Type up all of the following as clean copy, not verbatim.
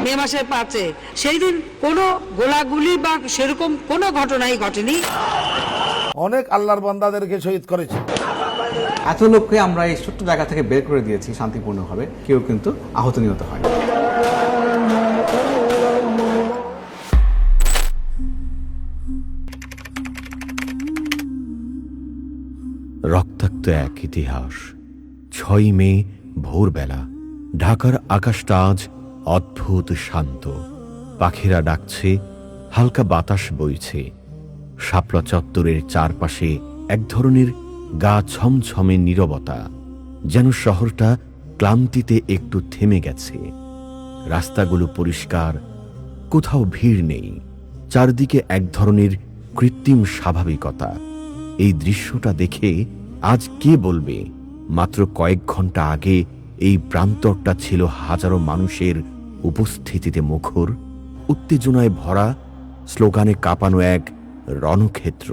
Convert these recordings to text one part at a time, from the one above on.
মে মাসের 5-এ, সেই দিন কোনো গোলাগুলি বা সেরকম কোনো ঘটনাই ঘটেনি। অনেক আল্লাহর বান্দাদেরকে শহীদ করেছে। এত লোককে আমরা এই ছোট্ট জায়গা থেকে বের করে দিয়েছি শান্তিপূর্ণভাবে, কেউ কিন্তু আহত নিহত হয়। রক্তাক্ত এক ইতিহাস। 6 মে ভোরবেলা ঢাকার আকাশটা আজ অদ্ভুত শান্ত। পাখিরা ডাকছে, হালকা বাতাস বইছে। শাপলা চত্বরের চারপাশে এক ধরনের গা ছমছমে নীরবতা, যেন শহরটা ক্লান্তিতে একটু থেমে গেছে। রাস্তাগুলো পরিষ্কার, কোথাও ভিড় নেই। চারদিকে এক ধরনের কৃত্রিম স্বাভাবিকতা। এই দৃশ্যটা দেখে আজ কে বলবে মাত্র কয়েক ঘন্টা আগে এই প্রান্তরটা ছিল হাজারো মানুষের উপস্থিতিতে মুখর, উত্তেজনায় ভরা, স্লোগানে কাঁপানো এক রণক্ষেত্র।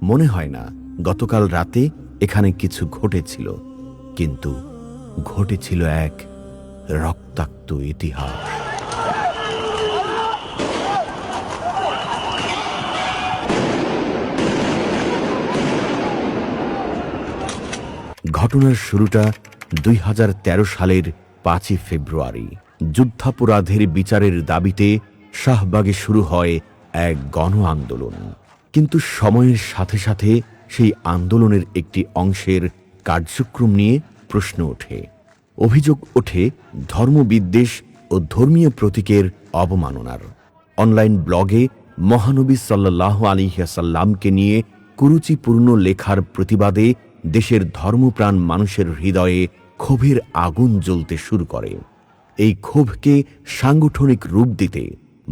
মনে হয় না গতকাল রাতে এখানে কিছু ঘটেছিল, কিন্তু ঘটেছিল এক রক্তাক্ত ইতিহাস। ঘটনার শুরুটা 2013 সালের 5 ফেব্রুয়ারি। যুদ্ধাপরাধের বিচারের দাবিতে শাহবাগে শুরু হয় এক গণ আন্দোলন। কিন্তু সময়ের সাথে সাথে সেই আন্দোলনের একটি অংশের কার্যক্রম নিয়ে প্রশ্ন ওঠে। অভিযোগ ওঠে ধর্মবিদ্বেষ ও ধর্মীয় প্রতীকের অবমাননার। অনলাইন ব্লগে মহানবী সাল্লাল্লাহু আলাইহি ওয়াসাল্লামকে নিয়ে কুরুচিপূর্ণ লেখার প্রতিবাদে দেশের ধর্মপ্রাণ মানুষের হৃদয়ে ক্ষোভের আগুন জ্বলতে শুরু করে। এই ক্ষোভকে সাংগঠনিক রূপ দিতে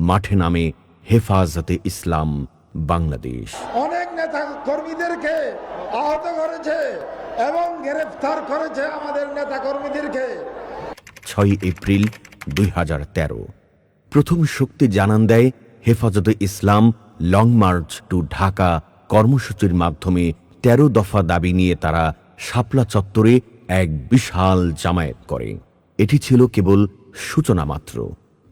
মাঠে নামে হেফাজতে ইসলাম বাংলাদেশ। অনেক নেতা কর্মীদেরকে আহত করেছে এবং গ্রেফতার করেছে আমাদের নেতা কর্মীদেরকে। 6 এপ্রিল 2013 প্রথম শক্তি জানান দেয় হেফাজতে ইসলাম লং মার্চ টু ঢাকা কর্মসূচির মাধ্যমে 13 দফা দাবি নিয়ে তারা শাপলা চত্বরে এক বিশাল জামায়াত করে। এটি ছিল কেবল সূচনা মাত্র।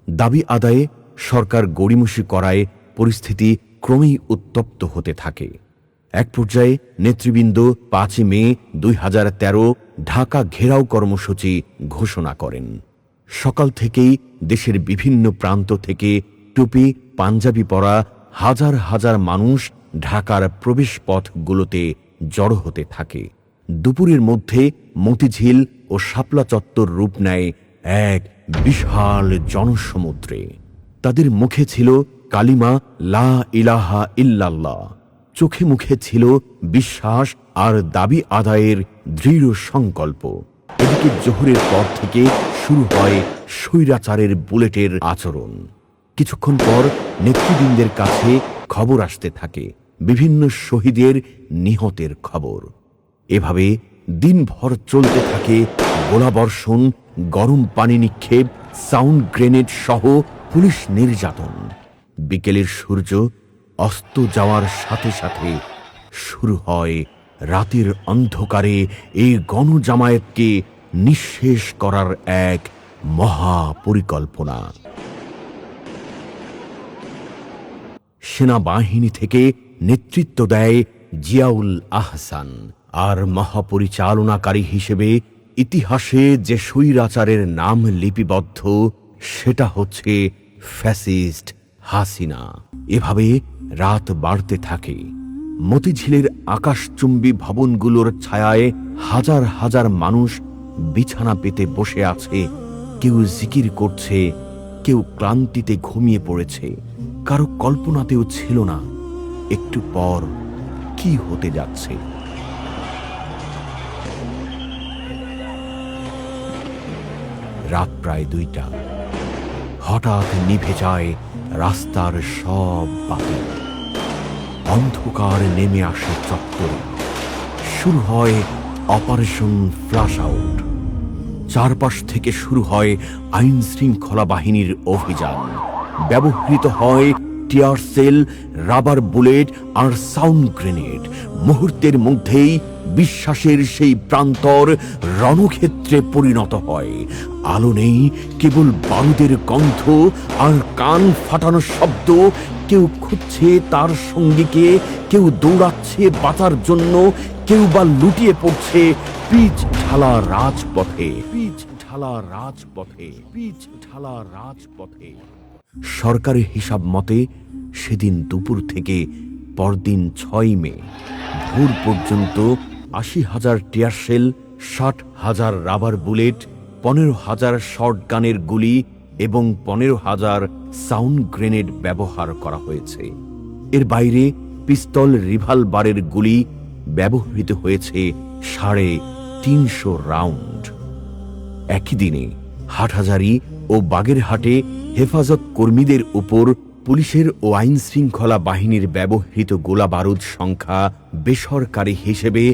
দাবি আদায়ে সরকার গড়িমসি করায় পরিস্থিতি ক্রমেই উত্তপ্ত হতে থাকে। এক পর্যায়ে নেতৃবৃন্দ 5 মে 2013 ঢাকা ঘেরাও কর্মসূচি ঘোষণা করেন। সকাল থেকেই দেশের বিভিন্ন প্রান্ত থেকে টুপি পাঞ্জাবি পরা হাজার হাজার মানুষ ঢাকার প্রবেশপথগুলোতে জড়ো হতে থাকে। দুপুরের মধ্যে মতিঝিল ও শাপলা চত্বর রূপ নেয় এক বিশাল জনসমুদ্রে। তাদের মুখে ছিল কালিমা লা ইলাহা ইল্লাল্লাহ, চোখে মুখে ছিল বিশ্বাস আর দাবি আদায়ের দৃঢ় সংকল্প। এদিকে জোহরের পর থেকে শুরু হয় স্বৈরাচারের বুলেটের আচরণ। কিছুক্ষণ পর নেতৃবৃন্দের কাছে খবর আসতে থাকে, বিভিন্ন শহীদের নিহতের খবর। এভাবে দিনভর চলতে থাকে গোলাবর্ষণ, গরম পানি নিক্ষেপ, সাউন্ড গ্রেনেড সহ পুলিশ নির্যাতন। বিকেলের সূর্য অস্ত যাওয়ার সাথে সাথে শুরু হয় রাতের অন্ধকারে এই গণজামায়াতকে নিঃশেষ করার এক মহা পরিকল্পনা। সেনাবাহিনী থেকে নেতৃত্ব দেয় জিয়াউল আহসান, আর মহাপরিচালনাকারী হিসেবে ইতিহাসে যে স্বৈরাচারের নাম লিপিবদ্ধ সেটা হচ্ছে ফ্যাসিস্ট হাসিনা। এভাবে রাত বাড়তে থাকে। মতিঝিলের আকাশচুম্বী ভবনগুলোর ছায়ায় হাজার হাজার মানুষ বিছানা পেতে বসে আছে। কেউ জিকির করছে, কেউ ক্লান্তিতে ঘুমিয়ে পড়েছে। কারো কল্পনাতেও ছিল না একটু পর কি হতে যাচ্ছে। রাত প্রায় 2টা। হঠাৎ নিভে যায় রাস্তার সব বাতি। অন্ধকার নেমে আসে চত্বরে। শুরু হয় অপারেশন ফ্লাশ আউট। চারপাশ থেকে শুরু হয় আইন শৃঙ্খলা বাহিনীর অভিযান। ব্যবহৃত হয় টিয়ার সেল, রাবার বুলেট আর সাউন্ড গ্রেনেড। মুহূর্তের মধ্যেই বিশ্বাসের সেই প্রান্তর রণক্ষেত্রে পরিণত হয়। আলো নেই, কেবল বারুদের গন্ধ আর কান ফাটানো শব্দ। কেউ খুঁজছে তার সঙ্গীকে, কেউ দৌড়াচ্ছে বাঁচার জন্য, কেউ বা লুটিয়ে পড়ছে পিচ ঢালা রাজপথে, পিচ ঢালা রাজপথে, পিচ ঢালা রাজপথে। সরকারি হিসাব মতে সেদিন দুপুর থেকে পরদিন 6 মে ভোর পর্যন্ত 80,000 টিয়ার শেল, 60,000 রাবার বুলেট, 15,000 শর্টগানের গুলি এবং 15,000 সাউন্ড গ্রেনেড ব্যবহার করা হয়েছে। এর বাইরে পিস্তল, রিভলভারের গুলি ব্যবহৃত হয়েছে 350 রাউন্ড। একই দিনে হাটহাজারী ও বাগেরহাটে হেফাজত কর্মীদের উপর পুলিশের ও আইন শৃঙ্খলা বাহিনীর ব্যবহৃত গোলা বারুদ সংখ্যা বেসরকারি হিসেবে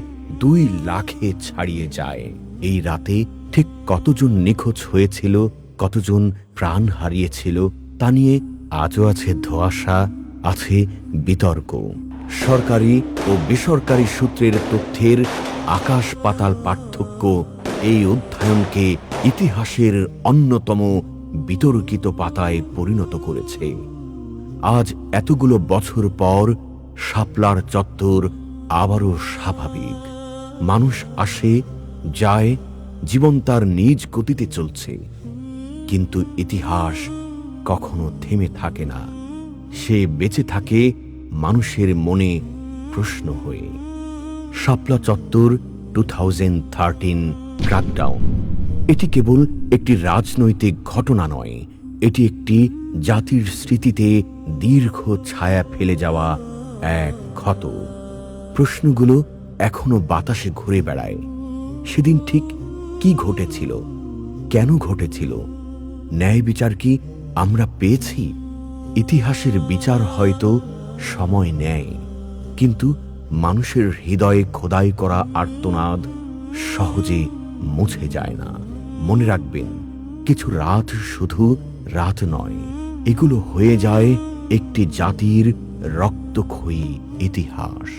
2 লাখে ছাড়িয়ে যায়। এই রাতে ঠিক কতজন নিখোঁজ হয়েছিল, কতজন প্রাণ হারিয়েছিল তা নিয়ে আজও আছে ধোঁয়াশা, আছে বিতর্ক। সরকারি ও বেসরকারি সূত্রের তথ্যের আকাশ পাতাল পার্থক্য এই অধ্যয়নকে ইতিহাসের অন্যতম বিতর্কিত পাতায় পরিণত করেছে। আজ এতগুলো বছর পর শাপলার চত্বর আবারও স্বাভাবিক। মানুষ আসে যায়, জীবন তার নিজ গতিতে চলছে, কিন্তু ইতিহাস কখনো থেমে থাকে না। সে বেঁচে থাকে মানুষের মনে প্রশ্ন হয়ে। শাপলা চত্বর 2013 ক্র্যাকডাউন এটি কেবল একটি রাজনৈতিক ঘটনা নয়, এটি একটি জাতির স্মৃতিতে দীর্ঘ ছায়া ফেলে যাওয়া এক ক্ষত। প্রশ্নগুলো এখনো বাতাসে ঘুরে বেড়ায়। সেদিন ঠিক কি ঘটেছিল, কেন ঘটেছিল? ন্যায় বিচার কি আমরা পেয়েছি? ইতিহাসের বিচার হয়তো সময় নেয়, কিন্তু মানুষের হৃদয়ে খোদাই করা আর্তনাদ সহজে মুছে যায় না। মনে রাখবেন, কিছু রাত শুধু রাত নয়, এগুলো হয়ে যায় একটি জাতির রক্তক্ষয়ী ইতিহাস।